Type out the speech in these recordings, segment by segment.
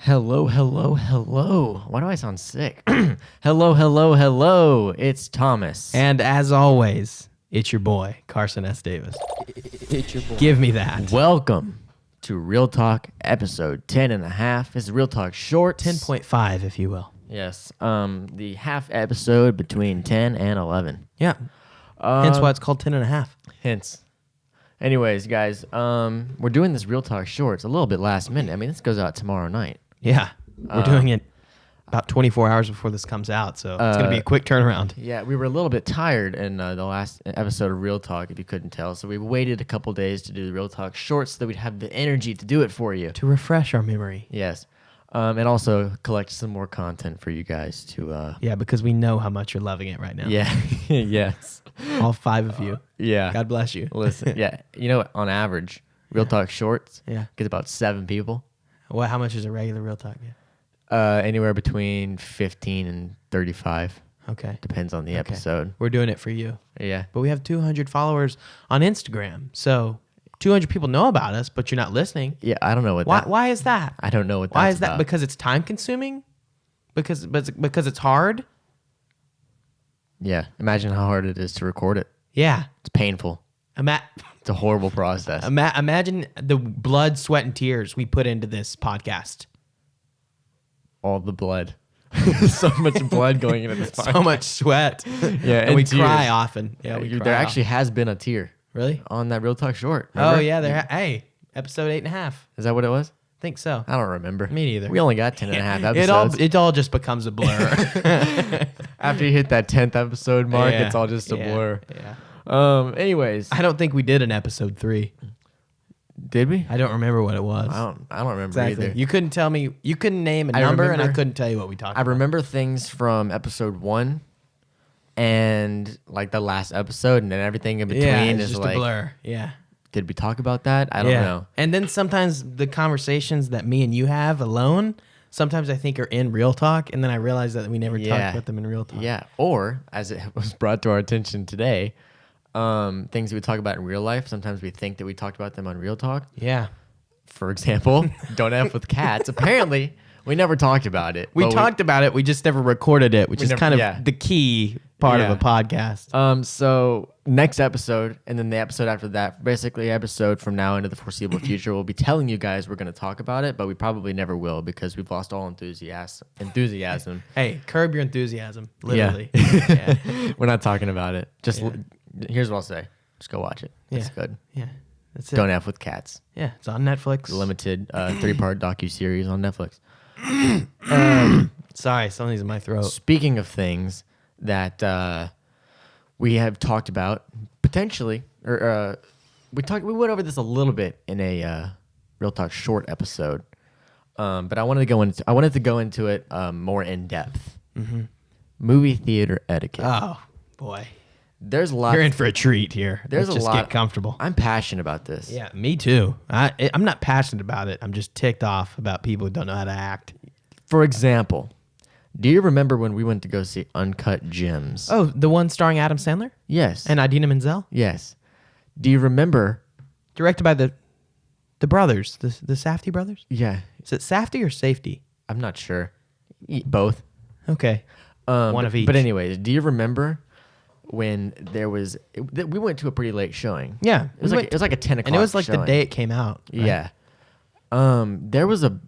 Hello, hello, hello. Why do I sound sick? Hello, hello, hello. It's Thomas. And as always, it's your boy, Carson S. Davis. It's your boy. Give me that. Welcome to Real Talk episode 10.5. It's Real Talk short. 10.5, if you will. Yes. The half episode between 10 and 11. Yeah. Hence why it's called 10.5. Hence. Anyways, guys, we're doing this Real Talk short. It's a little bit last minute. I mean, this goes out tomorrow night. Yeah. We're doing it about 24 hours before this comes out, so it's going to be a quick turnaround. Yeah, we were a little bit tired in the last episode of Real Talk, if you couldn't tell. So we waited a couple days to do the Real Talk short so that we'd have the energy to do it for you. To refresh our memory. Yes. And also collect some more content for you guys to... Yeah, because we know how much you're loving it right now. Yeah. Yes. All 5 of you. Yeah. God bless you. Listen, yeah. You know, on average, Real Talk shorts gets about 7 people. How much is a regular Real Talk? Yeah. Anywhere between 15 and 35. Okay. Depends on the episode. We're doing it for you. Yeah. But we have 200 followers on Instagram, so 200 people know about us, but you're not listening. Yeah, I don't know what Why is that? I don't know what that's Why is that? about. Because it's time consuming? Because it's hard? Yeah. Imagine how hard it is to record it. Yeah. It's painful. It's a horrible process. Imagine the blood, sweat, and tears we put into this podcast. All the blood. So much blood going into this podcast. So much sweat. Yeah, and we tears. cry often. Yeah, we cry there often. actually has been a tear. Really? On that Real Talk short. Remember? Oh, yeah. Hey, episode 8.5. Is that what it was? Think so. I don't remember. Me neither. We only got 10.5 episodes. It all just becomes a blur. After you hit that 10th episode mark, Yeah. it's all just a blur. Yeah. Anyways. I don't think we did an episode 3. Did we? I don't remember what it was. I don't remember Exactly. either. You couldn't tell me. You couldn't name a number, and I couldn't tell you what we talked about. I remember things from episode 1 and like the last episode, and then everything in between it's is just like a blur. Yeah. Did we talk about that? I don't know. And then sometimes the conversations that me and you have alone, sometimes I think are in Real Talk, and then I realize that we never talked about them in Real Talk. Yeah. Or as it was brought to our attention today, things we talk about in real life, sometimes we think that we talked about them on Real Talk. Yeah. For example, don't F with cats. Apparently, we never talked about it. We talked about it, we just never recorded it, which is kind of yeah. the key part of a podcast. So next episode, and then the episode after that, basically episode from now into the foreseeable future, we'll be telling you guys we're going to talk about it, but we probably never will because we've lost all enthusiasm. Hey, curb your enthusiasm, literally. Yeah. We're not talking about it. Just here's what I'll say. Just go watch it. It's good. Yeah. That's it. Don't F with cats. Yeah, it's on Netflix. Limited 3-part docuseries on Netflix. Sorry, something's in my throat. Speaking of things that we have talked about potentially, or we went over this a little bit in a Real Talk short episode, but I wanted to go into it more in depth. Mm-hmm. Movie theater etiquette. Oh boy, there's a lot. You're in for a treat here. Let's just get comfortable. I'm passionate about this. Yeah, me too. I'm not passionate about it. I'm just ticked off about people who don't know how to act. For example, do you remember when we went to go see Uncut Gems? Oh, the one starring Adam Sandler? Yes. And Idina Menzel? Yes. Do you remember? Directed by the brothers, the Safdie brothers? Yeah. Is it Safdie or Safety? I'm not sure. Both. Okay. One of each. But anyways, do you remember when there was... we went to a pretty late showing. Yeah. It was like a 10 o'clock And it was like showing. the day it came out. Right? Yeah. There was a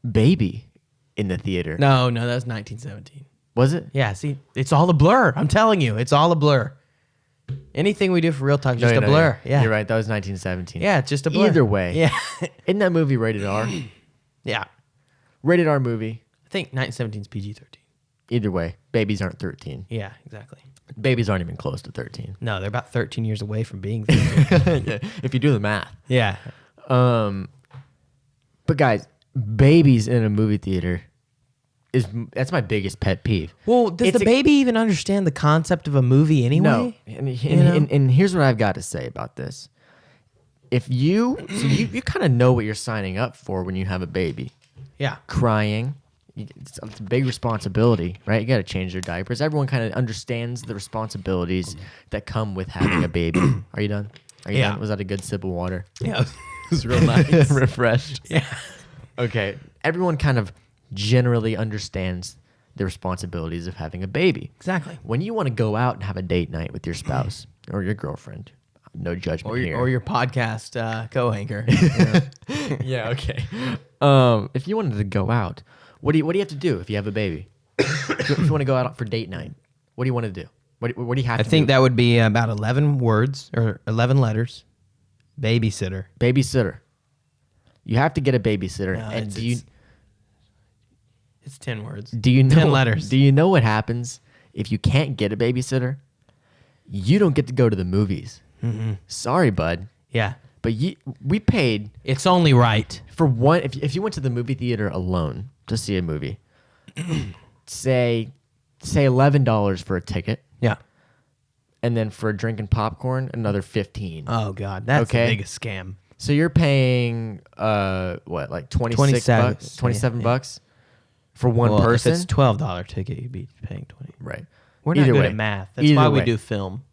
baby in the theater. No, that was 1917. Was it? Yeah, see, it's all a blur. I'm telling you, it's all a blur. Anything we do for Real Talk is just a blur. Yeah. You're right. That was 1917. Yeah, it's just a blur. Either way. Yeah. Isn't that movie rated R? Yeah. Rated R movie. I think 1917 is PG-13. Either way, babies aren't 13. Yeah, exactly. Babies aren't even close to 13. No, they're about 13 years away from being 13. Yeah, if you do the math. Yeah. But guys, babies in a movie theater that's my biggest pet peeve. Well, does the baby even understand the concept of a movie anyway? No. And here's what I've got to say about this. If you kind of know what you're signing up for when you have a baby. Yeah. Crying. It's a big responsibility, right? You got to change their diapers. Everyone kind of understands the responsibilities that come with having a baby. Are you done? Done? Was that a good sip of water? Yeah. It was real nice. Refreshed. Yeah. Okay. Everyone kind of generally understands the responsibilities of having a baby. Exactly. When you want to go out and have a date night with your spouse or your girlfriend, no judgment here. Or your podcast co-anchor. Yeah, okay. If you wanted to go out, what do you have to do if you have a baby? if you want to go out for date night, what do you want to do? What do you have to do? I think that would be about 11 words or 11 letters. Babysitter. Babysitter. You have to get a babysitter. No, and it's 10 words. Do you know 10 letters. Do you know what happens if you can't get a babysitter? You don't get to go to the movies. Mm-hmm. Sorry, bud. Yeah. But we paid It's only right. for one. If you went to the movie theater alone to see a movie, say $11 for a ticket, Yeah. and then for a drink and popcorn, another $15. Oh, God. That's the biggest scam. So you're paying like 26 27 bucks, 27 yeah. bucks for one person. If it's $12 ticket, you'd be paying 20. Right. We're not Either good way. at math. That's Either why we way. do film.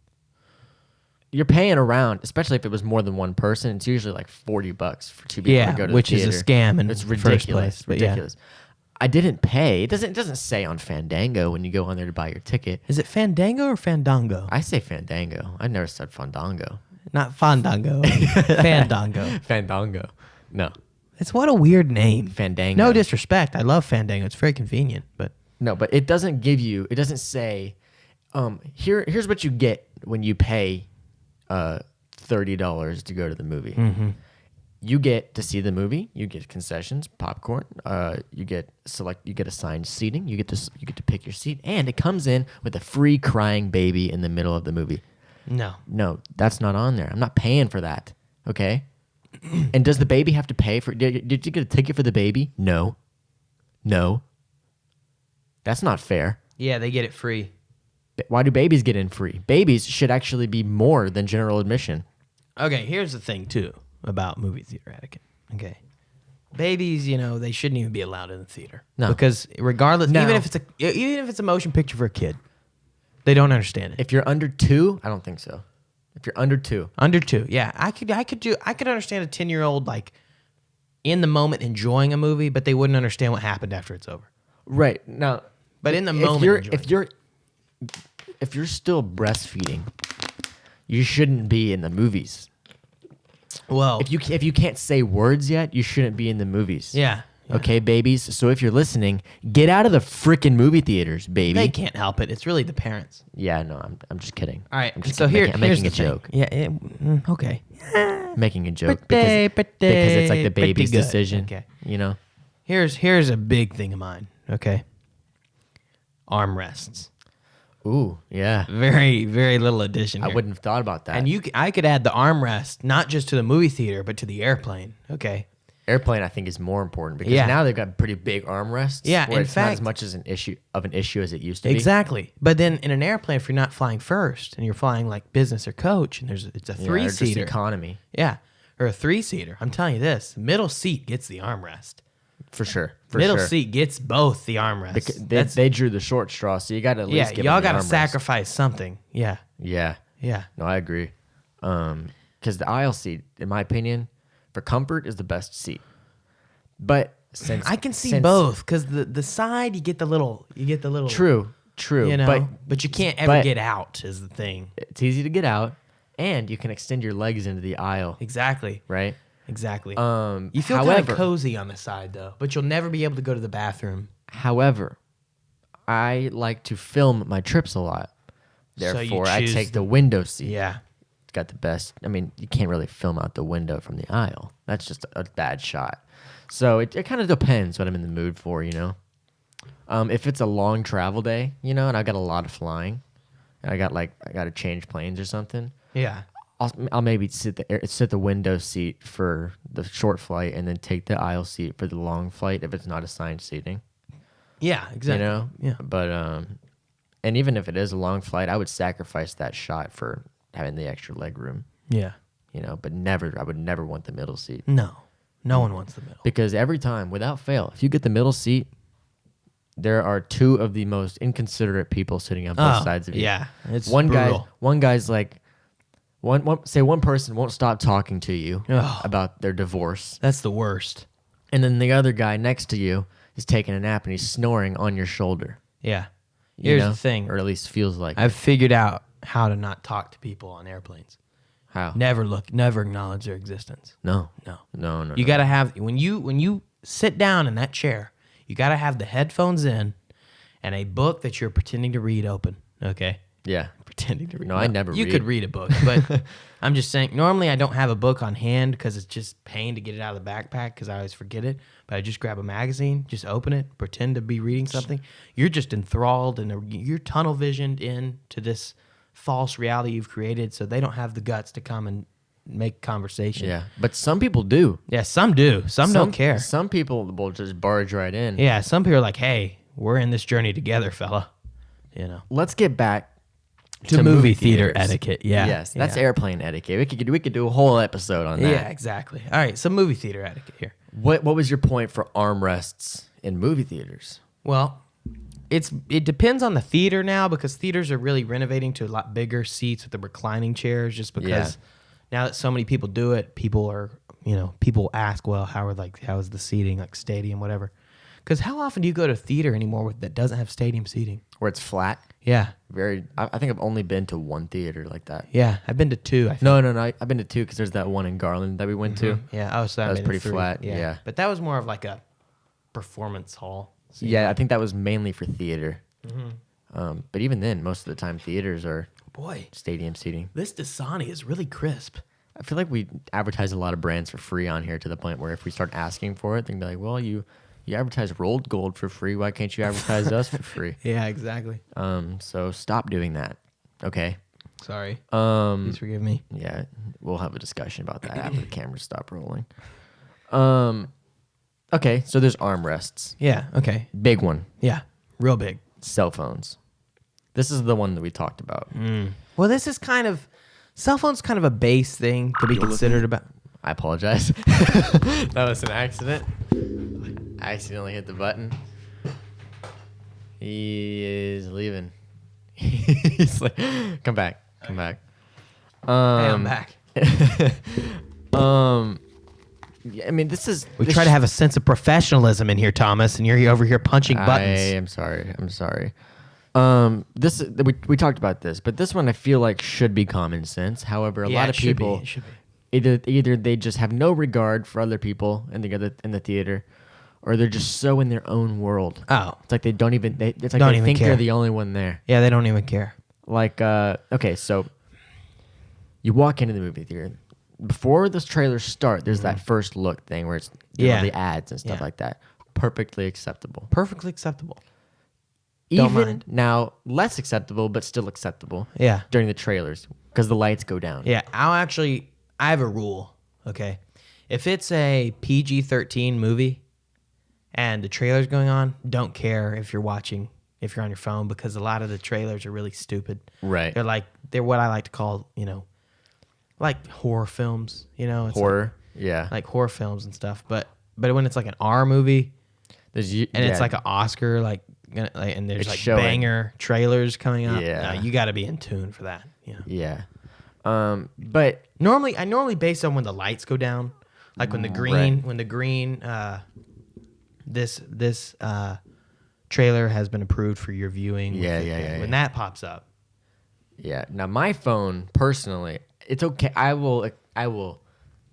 You're paying around, especially if it was more than one person. It's usually like $40 for two people to go to which the is a theater. scam in It's the ridiculous. first place. But ridiculous. I didn't pay. It doesn't say on Fandango when you go on there to buy your ticket. Is it Fandango or Fandango? I say Fandango. I never said Fandango. Not Fandango. Fandango. Fandango. No. It's what a weird name. Fandango. No disrespect. I love Fandango. It's very convenient, but No, but it doesn't give you. It doesn't say. Here's what you get when you pay $30 to go to the movie. Mm-hmm. You get to see the movie. You get concessions, popcorn. You get assigned seating. You get to pick your seat, and it comes in with a free crying baby in the middle of the movie. No, that's not on there. I'm not paying for that. Okay. And does the baby have to pay for? Did you get a ticket for the baby? No. That's not fair. yeah, they get it free. Why do babies get in free? Babies should actually be more than general admission. Okay, here's the thing too about movie theater etiquette. Okay, babies, they shouldn't even be allowed in the theater. No. Because regardless, No. even if it's a motion picture for a kid, they don't understand it. If you're under 2, I don't think so. If you're under 2, Under 2, yeah, I could understand a 10-year-old like in the moment enjoying a movie, but they wouldn't understand what happened after it's over. right now. But in the moment, if you're still breastfeeding, you shouldn't be in the movies. well, If you can't say words yet, you shouldn't be in the movies. yeah. Okay, babies. So if you're listening, get out of the freaking movie theaters, baby. They can't help it. It's really the parents. Yeah, no, I'm just kidding. All right. I'm just So kidding. here's making the a thing. joke. Yeah. Okay. Making a joke Pretty, because it's like the pretty baby's good. decision. Okay. You know. Here's a big thing of mine. Okay. Armrests. Ooh, yeah. Very, very little addition I here. wouldn't have thought about that. And I could add the armrest not just to the movie theater, but to the airplane. Okay. Airplane, I think, is more important because Yeah. now they've got pretty big armrests. Yeah, where in it's not as fact- much as an issue as it used to be. Exactly. But then in an airplane, if you're not flying first and you're flying like business or coach, and it's a Yeah, or just 3-seater. economy Yeah. Or a 3-seater. I'm telling you this, middle seat gets the armrest. for sure. Middle seat gets both the armrests. Because they drew the short straw, so you got to at least give y'all them the got to armrest. sacrifice something. Yeah. Yeah. Yeah. No, I agree. Because the aisle seat, in my opinion, for comfort is the best seat. But since I can see both because the side you get the little True. but you can't ever get out is the thing. It's easy to get out, and you can extend your legs into the aisle. Exactly. Right. Exactly. Um, You feel kind however- of cozy on the side though, but you'll never be able to go to the bathroom. However, I like to film my trips a lot. So you Therefore, I choose take the window seat. Yeah. It's got the best. I mean, you can't really film out the window from the aisle. That's just a bad shot. So it kind of depends what I'm in the mood for, If it's a long travel day, and I got a lot of flying, and I got to change planes or something, Yeah. I'll maybe sit the window seat for the short flight and then take the aisle seat for the long flight if it's not assigned seating. Yeah, exactly. Yeah. But and even if it is a long flight, I would sacrifice that shot for having the extra leg room. Yeah. But I would never want the middle seat No. No one wants the middle. because every time, without fail, if you get the middle seat, there are 2 of the most inconsiderate people sitting on both sides of you. Yeah. It's One brutal. guy's like. One person won't stop talking to you Ugh. about their divorce, That's the worst. and then the other guy next to you is taking a nap and he's snoring on your shoulder. Yeah. You Here's know? the thing. Or at least feels like I've figured out how to not talk to people on airplanes. how? Never acknowledge their existence. No. No. No. You got to have when you sit down in that chair, you got to have the headphones in and a book that you're pretending to read open, okay? Yeah. Pretending to read. No, I never You read. could read a book, but I'm just saying normally I don't have a book on hand cuz it's just pain to get it out of the backpack cuz I always forget it, but I just grab a magazine, just open it, pretend to be reading something. You're just enthralled and you're tunnel visioned into this false reality you've created, so they don't have the guts to come and make conversation. Yeah. But some people do. Yeah, some do. Some don't care. Some people will just barge right in. Yeah, some people are like, "Hey, we're in this journey together, fella." You know. Let's get back To movie theater theaters. etiquette. Yeah. Yes, that's yeah. airplane etiquette. We could do a whole episode on that. Yeah, exactly. All right, some movie theater etiquette here. What was your point for armrests in movie theaters? Well, it depends on the theater now because theaters are really renovating to a lot bigger seats with the reclining chairs just because now that so many people do it, people ask, well, how is the seating, like stadium, whatever. Because how often do you go to a theater anymore that doesn't have stadium seating? Where it's flat? Yeah. I think I've only been to one theater like that. Yeah, I've been to two, I think. No. I've been to two because there's that one in Garland that we went to. Yeah, oh, so That was made it pretty through. flat, yeah. But that was more of like a performance hall. Yeah, I think that was mainly for theater. But even then, most of the time, theaters are Boy, stadium seating. this Dasani is really crisp. I feel like we advertise a lot of brands for free on here to the point where if we start asking for it, they're gonna be like, well, you advertise rolled gold for free. Why can't you advertise us for free? Yeah, exactly. So stop doing that. Okay. Sorry. Please forgive me. Yeah, we'll have a discussion about that after the cameras stop rolling. Okay, so there's armrests. Yeah, okay. Big one, Yeah, real big. cell phones. This is the one that we talked about. Well, this is cell phone's kind of a base thing to be considered about. I apologize. That was an accident. I accidentally hit the button. He is leaving. He's like, come back. Hey, I'm back. Yeah, I mean, this is. We try to have a sense of professionalism in here, Thomas, and you're over here punching buttons. I am sorry. I'm sorry. We talked about this, but this one I feel like should be common sense. However, a lot of people either they just have no regard for other people in the theater, or they're just so in their own world. Oh, It's like they don't even. It's like Don't they even think care. they're the only one there. yeah, they don't even care. Like, okay, so you walk into the movie theater. Before those trailers start, there's that first look thing where it's the ads and stuff Yeah. like that. Perfectly acceptable. Perfectly acceptable. Don't Even mind. now, less acceptable, but still acceptable. Yeah. During the trailers, because the lights go down. Yeah, I have a rule, okay? If it's a PG-13 movie and the trailer's going on, don't care if you're on your phone because a lot of the trailers are really stupid. Right. They're what I like to call, like horror films, It's Horror. Yeah. like horror films and stuff. But when it's like an R movie it's like an Oscar, and there's It's like showing. banger trailers coming up. Yeah. You got to be in tune for that. Yeah. But I normally base on when the lights go down, like when the green this trailer has been approved for your viewing. Yeah. When that pops up. yeah. Now my phone, personally, it's okay. I will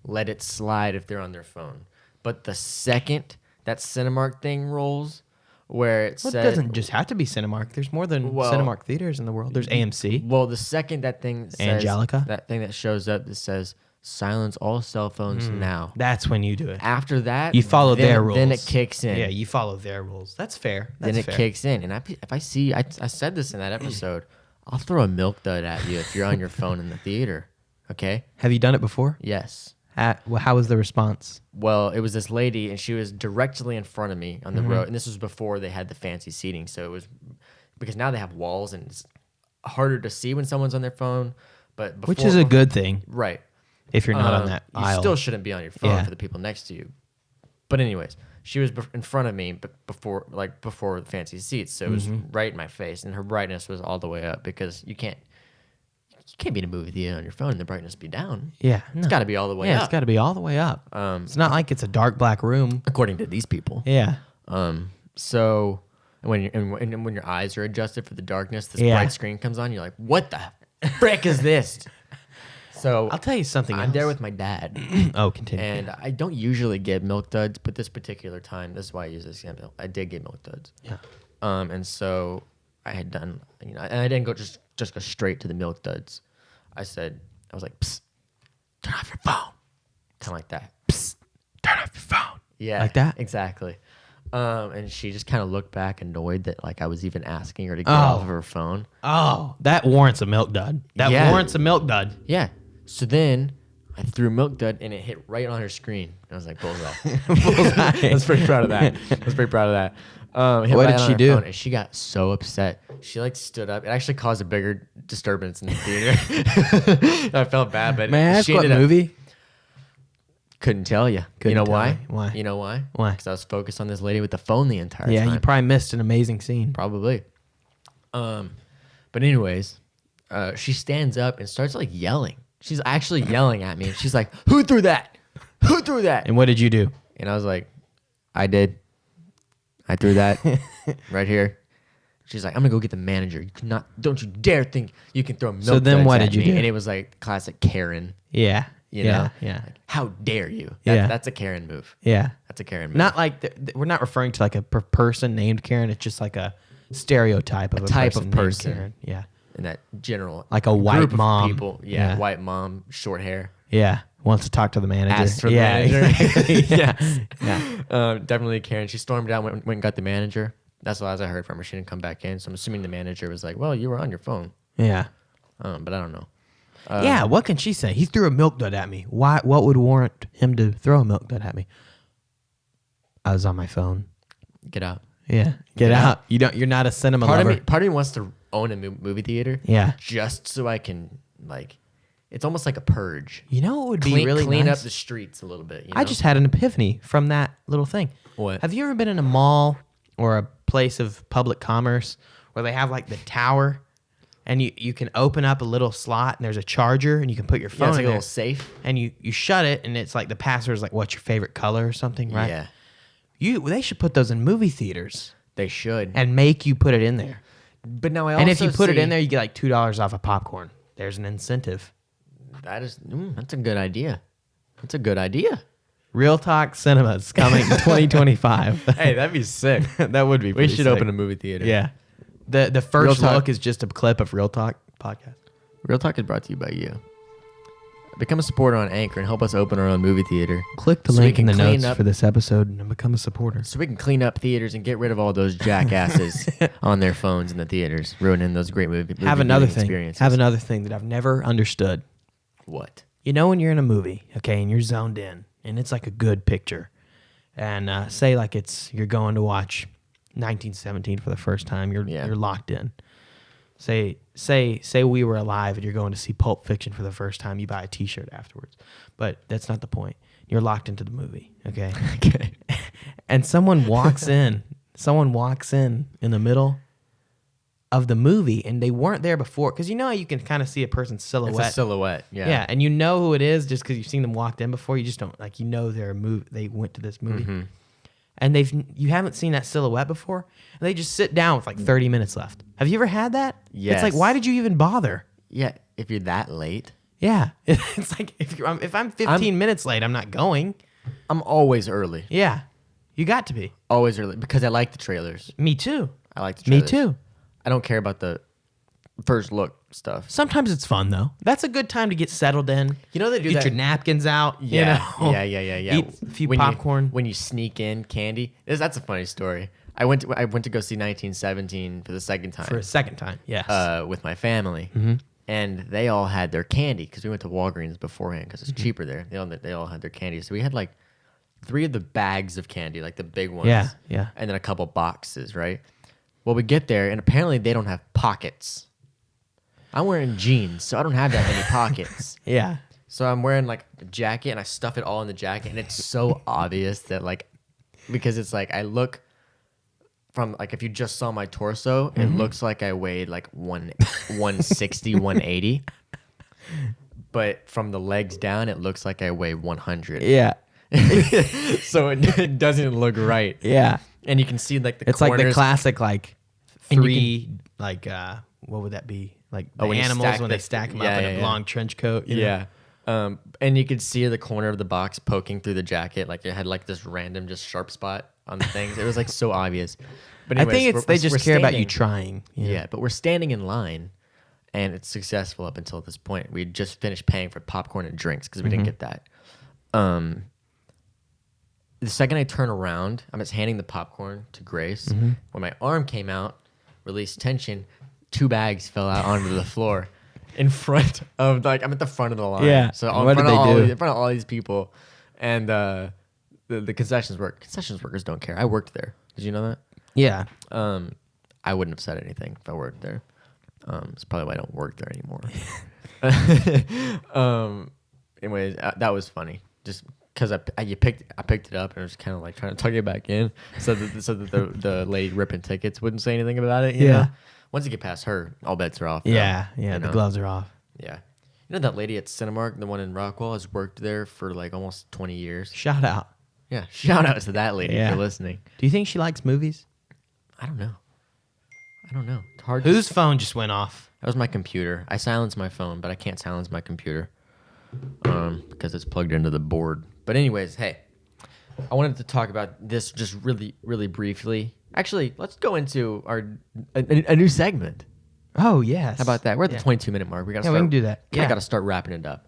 let it slide if they're on their phone. But the second that Cinemark thing rolls, where it Well, says it doesn't just have to be Cinemark. There's more than Cinemark theaters in the world. There's AMC. Well, the second that thing says Angelica? that thing that shows up that says silence all cell phones now. That's when you do it. After that, You follow their rules. Then it kicks in. Yeah, you follow their rules. That's fair. That's Then it fair. kicks in, and if I see, I said this in that episode, I'll throw a milk dud at you if you're on your phone in the theater. Okay? Have you done it before? Yes. How was the response? Well, it was this lady, and she was directly in front of me on the road, and this was before they had the fancy seating. So it was because now they have walls, and it's harder to see when someone's on their phone. But before, Which is a good thing right. if you're not on that You aisle. still shouldn't be on your phone Yeah. for the people next to you. But anyways, she was in front of me, but before the fancy seats, so it was right in my face, and her brightness was all the way up because you can't be in a movie theater on your phone and the brightness be down. Yeah. It's got to be all the way Yeah, up. it's got to be all the way up. It's not like it's a dark black room. According to these people. Yeah. So when your eyes are adjusted for the darkness, this Yeah. bright screen comes on. You're like, what the frick is this? So I'll tell you something I'm else. there with my dad, Oh, continue. and I don't usually get milk duds, but this particular time, this is why I use this example. I did get milk duds. Yeah. And so I had done, and I didn't go just go straight to the milk duds. I was like, psst, turn off your phone, kind of like that. Psst, turn off your phone. Yeah, Like that? exactly. And she just kind of looked back, annoyed that like I was even asking her to get off of her phone. Oh, that warrants a milk dud. That Yeah. warrants a milk dud. Yeah. So then I threw milk dud, and it hit right on her screen. I was like, bullseye. I was pretty proud of that. What did she do? And she got so upset. She like stood up. It actually caused a bigger disturbance in the theater. I felt bad, but May I ask she what ended up- movie? Couldn't tell you. Couldn't you know tell why? me. Why? You know why? Why? Because I was focused on this lady with the phone the entire Yeah, time. you probably missed an amazing scene. Probably. But anyways, she stands up and starts like yelling. She's actually yelling at me. And she's like, "Who threw that? Who threw that?" And what did you do? And I was like, "I did. I threw that right here." She's like, "I'm gonna go get the manager. You cannot. Don't you dare think you can throw milk." So then duds what at did you me." do? And it was like classic Karen. Yeah. You yeah. know? Yeah. Like, how dare you? Yeah. That's a Karen move. Yeah. That's a Karen move. Not like we're not referring to like a person named Karen. It's just like a stereotype of a type person of named person. Karen. Yeah. in that general Like a white group of mom. people. Yeah, Yeah. white mom, short hair. Yeah. Wants to talk to the manager. Asked for the yeah. manager. Exactly. Yeah. Yeah. Definitely Karen. She stormed out, went and got the manager. That's what I heard from her. She didn't come back in, so I'm assuming the manager was like, "Well, you were on your phone," Yeah. but I don't know. Yeah. What can she say? He threw a milk dud at me. Why? What would warrant him to throw a milk dud at me? I was on my phone. Get out. Yeah. Get out. You don't. You're not a cinema lover. Part of me wants to own a movie theater. Yeah. Just so I can like, it's almost like a purge. You know what would be really clean nice? up the streets a little bit. You I know? just had an epiphany from that little thing. What? Have you ever been in a mall or a place of public commerce where they have like the tower and you can open up a little slot and there's a charger and you can put your phone it's like in a there little safe. and you shut it and it's like the password is like, what's your favorite color or something, right? Yeah, They should put those in movie theaters they should. and make you put it in there. But now I also And if you put it see- in there, you get like $2 off of popcorn. There's an incentive. that's a good idea. That's a good idea. Real Talk Cinemas coming 2025. Hey, that'd be sick. That would be We pretty should sick. open a movie theater. Yeah. The first Real Talk- look is just a clip of Real Talk podcast. Real Talk is brought to you by you. Become a supporter on Anchor and help us open our own movie theater. Click the So we link in can the clean notes up- for this episode and become a supporter. So we can clean up theaters and get rid of all those jackasses on their phones in the theaters, ruining those great movie Have another viewing thing. experiences. Have another thing that I've never understood. What? You know when you're in a movie, okay, and you're zoned in, and it's like a good picture, and say like you're going to watch 1917 for the first time, you're locked in. Say we were alive and you're going to see Pulp Fiction for the first time, you buy a T-shirt afterwards, but that's not the point. You're locked into the movie, okay? Okay. And someone walks in in the middle of the movie, and they weren't there before, because you know how you can kind of see a person's silhouette. It's a silhouette. Yeah. Yeah, and you know who it is just because you've seen them walked in before. You just don't they went to this movie, Mm-hmm. and you haven't seen that silhouette before, and they just sit down with like 30 minutes left. Have you ever had that? Yes. It's like, why did you even bother? Yeah. If you're that late, Yeah, it's like if I'm 15 minutes late, I'm not going. I'm always early. Yeah, you got to be. Always early because I like the trailers. Me too. I like the Me trailers. too. I don't care about the first look stuff. Sometimes it's fun though. That's a good time to get settled in. You know they do Get that. your napkins out. Yeah, you know? yeah. Eat a few When popcorn. when you sneak in candy. That's a funny story. I went to go see 1917 for the second time. For a second time, yes. With my family, and they all had their candy because we went to Walgreens beforehand because it's cheaper there. They all had their candy, so we had like 3 of the bags of candy, like the big ones. Yeah, yeah. And then a couple boxes, right? Well, we get there, and apparently they don't have pockets. I'm wearing jeans, so I don't have that many pockets. Yeah. So I'm wearing like a jacket, and I stuff it all in the jacket, and it's so obvious that like, because it's like I look from like if you just saw my torso, it looks like I weighed like 160, 180. But from the legs down, it looks like I weigh 100. Yeah. So it doesn't look right. Yeah. And you can see like the It's like the corners. classic like And you three like what would that be? Like the when you animals stack when the- they stack them yeah, up in yeah, a yeah. long trench coat. You know? Yeah. And you could see the corner of the box poking through the jacket. Like it had like this random just sharp spot on the things. It was like so obvious. But I anyways, think it's they just we're care about you standing- trying. you know? Yeah, but we're standing in line, and it's successful up until this point. We just finished paying for popcorn and drinks because we didn't get that. The second I turn around, I'm just handing the popcorn to Grace. When my arm came out, released tension, 2 bags fell out onto the floor in front of I'm at the front of the line. Yeah. So What did they do? in front of all these people, and the concessions workers don't care. I worked there. Did you know that? Yeah. I wouldn't have said anything if I worked there. It's probably why I don't work there anymore. Anyways, that was funny. Just because I picked it up and I was kind of like trying to tuck it back in so that the lady ripping tickets wouldn't say anything about it. You Yeah. know? Once you get past her, all bets are off. though, Yeah. you The know? gloves are off. Yeah. You know that lady at Cinemark, the one in Rockwell, has worked there for like almost 20 years. Shout out. Yeah. Shout out to that lady Yeah. if you're listening. Do you think she likes movies? I don't know. It's hard. Whose phone just went off? That was my computer. I silenced my phone, but I can't silence my computer because it's plugged into the board. But anyways, hey, I wanted to talk about this just really, really briefly. Actually, let's go into a new segment. Oh yes. How about that? We're at the Yeah. 22-minute mark. We got Yeah, we can do that. Yeah, Yeah. got to start wrapping it up.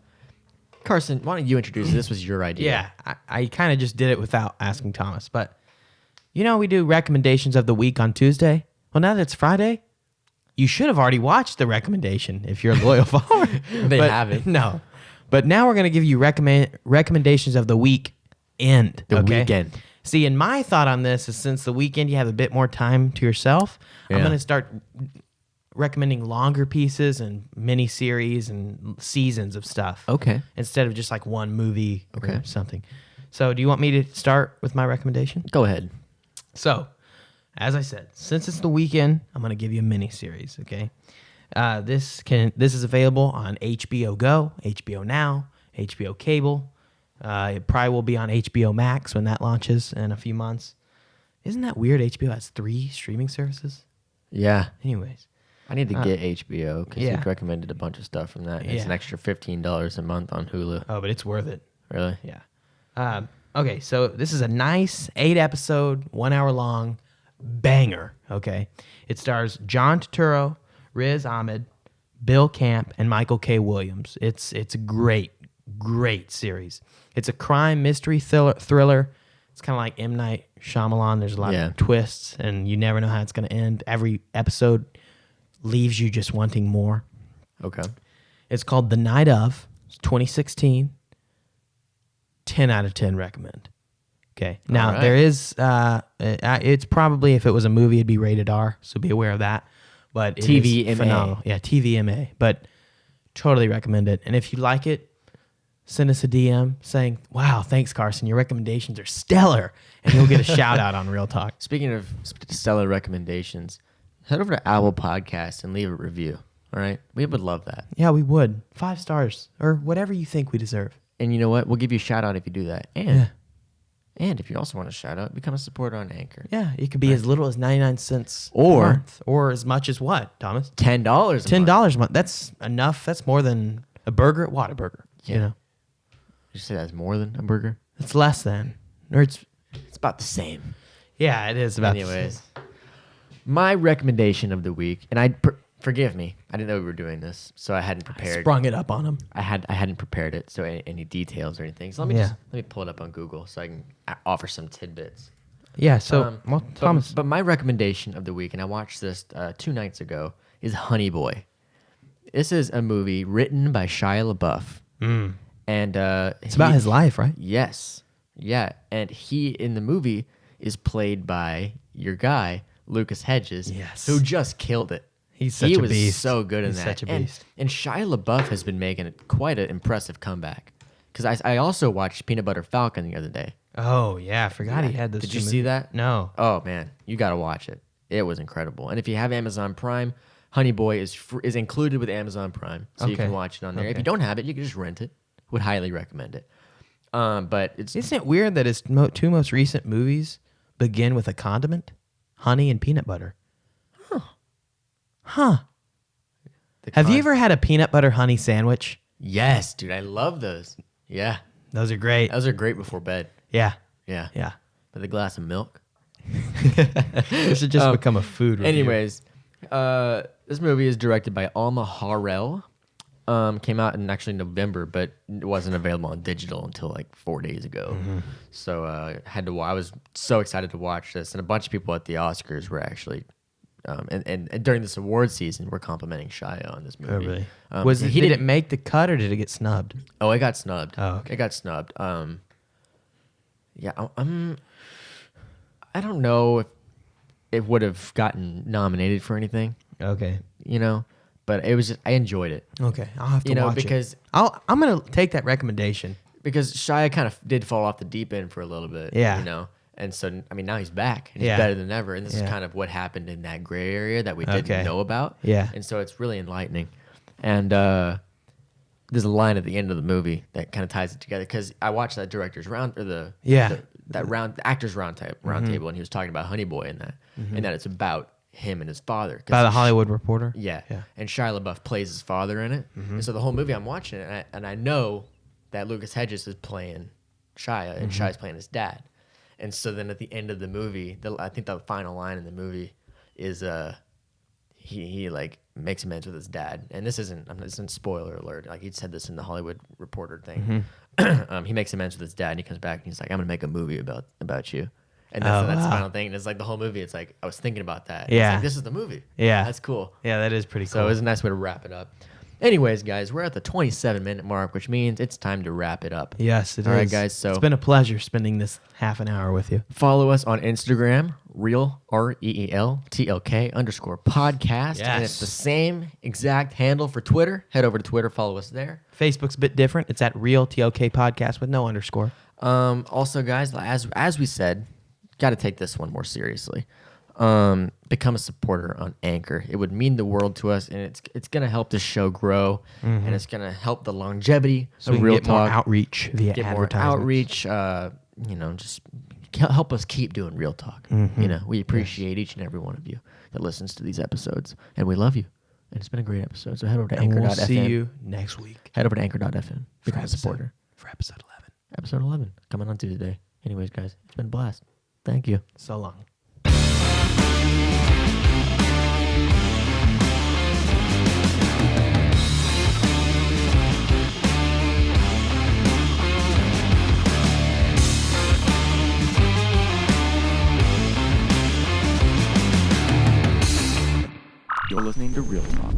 Carson, why don't you introduce it? This was your idea. Yeah, I kind of just did it without asking Thomas. But, we do recommendations of the week on Tuesday. Well, now that it's Friday, you should have already watched the recommendation if you're a loyal follower. They haven't. No. But now we're going to give you recommendations of the weekend. The okay? weekend. See, and my thought on this is since the weekend you have a bit more time to yourself, I'm Yeah. going to start recommending longer pieces and mini series and seasons of stuff. Okay. Instead of just like one movie Okay. or something. So, do you want me to start with my recommendation? Go ahead. So, as I said, since it's the weekend, I'm going to give you a mini series, okay? This is available on HBO Go, HBO Now, HBO Cable. It probably will be on HBO Max when that launches in a few months. Isn't that weird? HBO has 3 streaming services. Yeah. Anyways, I need to get HBO because yeah. you recommended a bunch of stuff from that. And It's Yeah. an extra $15 a month on Hulu. oh, but it's worth it. Really? Yeah. Okay, so this is a nice 8-episode, 1 hour long banger. Okay, it stars John Turturro, Riz Ahmed, Bill Camp, and Michael K. Williams. It's a great series. It's a crime mystery thriller. It's kind of like M. Night Shyamalan. There's a lot Yeah. of twists, and you never know how it's going to end. Every episode leaves you just wanting more. Okay. It's called The Night Of. It's 2016. 10 out of 10 recommend. Okay. Now, All right. there is, it's probably, if it was a movie, it'd be rated R, so be aware of that. But it is TVMA. phenomenal. Yeah, TVMA. But totally recommend it. And if you like it, send us a DM saying, wow, thanks, Carson. Your recommendations are stellar. And you'll get a shout out on Real Talk. Speaking of stellar recommendations, head over to Apple Podcasts and leave a review. All right? We would love that. Yeah, we would. 5 stars or whatever you think we deserve. And you know what? We'll give you a shout out if you do that. And if you also want a shout out, become a supporter on Anchor. Yeah, it could be as little as 99 cents Or- a month, or as much as what, Thomas? $10 a month. $10 a month. That's enough. That's more than a burger at Whataburger. Yeah. You know, You say that's more than a burger? it's less than. Or it's about the same. Yeah, it is about the Anyways, my recommendation of the week, and forgive me, I didn't know we were doing this, so I hadn't same. prepared. Sprung it up on him. I hadn't prepared it, so any details or anything. So let me pull it up on Google so I can offer some tidbits. Yeah. So, well, Thomas. But my recommendation of the week, and I watched this 2 nights ago, is Honey Boy. This is a movie written by Shia LaBeouf, and It's about his life, right? Yes, yeah, and he in the movie is played by your guy Lucas Hedges, Yes. who just killed it. He's such he a was beast. so good in He's that. such a And- beast. And Shia LaBeouf has been making quite an impressive comeback. Because I also watched Peanut Butter Falcon the other day. Oh yeah, I forgot he had this. Did you see that? No. Oh man, you got to watch it. It was incredible. And if you have Amazon Prime, Honey Boy is included with Amazon Prime, so you Okay. can watch it on there. If Okay. you don't have it, you can just rent it. Would highly recommend it. But it's Isn't it weird that his 2 most recent movies begin with a condiment? Honey and peanut butter. Huh. Have you ever had a peanut butter honey sandwich? Yes, dude. I love those. Yeah. Those are great. Those are great before bed. Yeah. Yeah. Yeah. With a glass of milk. This should just become a food review. Anyways, this movie is directed by Alma Harrell. Came out in actually November, but it wasn't available on digital until like 4 days ago. So I was so excited to watch this, and a bunch of people at the Oscars were actually, and during this award season, were complimenting Shia on this movie. Oh, really? Did it make the cut or did it get snubbed? Oh, it got snubbed. Oh, okay. It got snubbed. Yeah, I don't know if it would have gotten nominated for anything, Okay. but it was just, I enjoyed it. Okay. I'll have to watch because it. I'm going to take that recommendation. because Shia kind of did fall off the deep end for a little bit. Yeah. And so, I mean, now he's back and he's Yeah. better than ever. And this is Yeah. kind of what happened in that gray area that we didn't know about. Yeah. And so it's really enlightening. And there's a line at the end of the movie that kind of ties it together, because I watched that director's round, or the actors round table, and he was talking about Honey Boy in that, and that it's about him and his father. By the Hollywood Reporter? Yeah. Yeah. And Shia LaBeouf plays his father in it. And so the whole movie I'm watching it, and I know that Lucas Hedges is playing Shia, and Shia's playing his dad. And so then at the end of the movie, I think the final line in the movie is he like makes amends with his dad. And this isn't spoiler alert. Like, he said this in the Hollywood Reporter thing. He makes amends with his dad, and he comes back and he's like, I'm gonna make a movie about you. And that's the final thing. And it's like the whole movie, it's like I was thinking about that. Yeah. It's like, this is the movie. Yeah. That's cool. Yeah, that is pretty cool. So it was a nice way to wrap it up. Anyways, guys, we're at the 27-minute mark, which means it's time to wrap it up. Yes, it is. All right, guys, so- it's been a pleasure spending this half an hour with you. Follow us on Instagram, real, REELTLK_podcast. And it's the same exact handle for Twitter. Head over to Twitter, follow us there. Facebook's a bit different. It's at Real TLK Podcast with no underscore. Also, guys, as we said, got to take this one more seriously. Become a supporter on Anchor. It would mean the world to us, and it's going to help this show grow, and it's going to help the longevity So we of can Real get more Talk. outreach via Get more advertisements. outreach. Just help us keep doing Real Talk. We appreciate each and every one of you that listens to these episodes, and we love you. And it's been a great episode. So head over to And Anchor.fm. we'll see you next week. Head over to Anchor.fm. Become a supporter. For episode 11. Episode 11 coming on Tuesday. Anyways, guys, it's been a blast. Thank you. So long. You're listening to Real Talk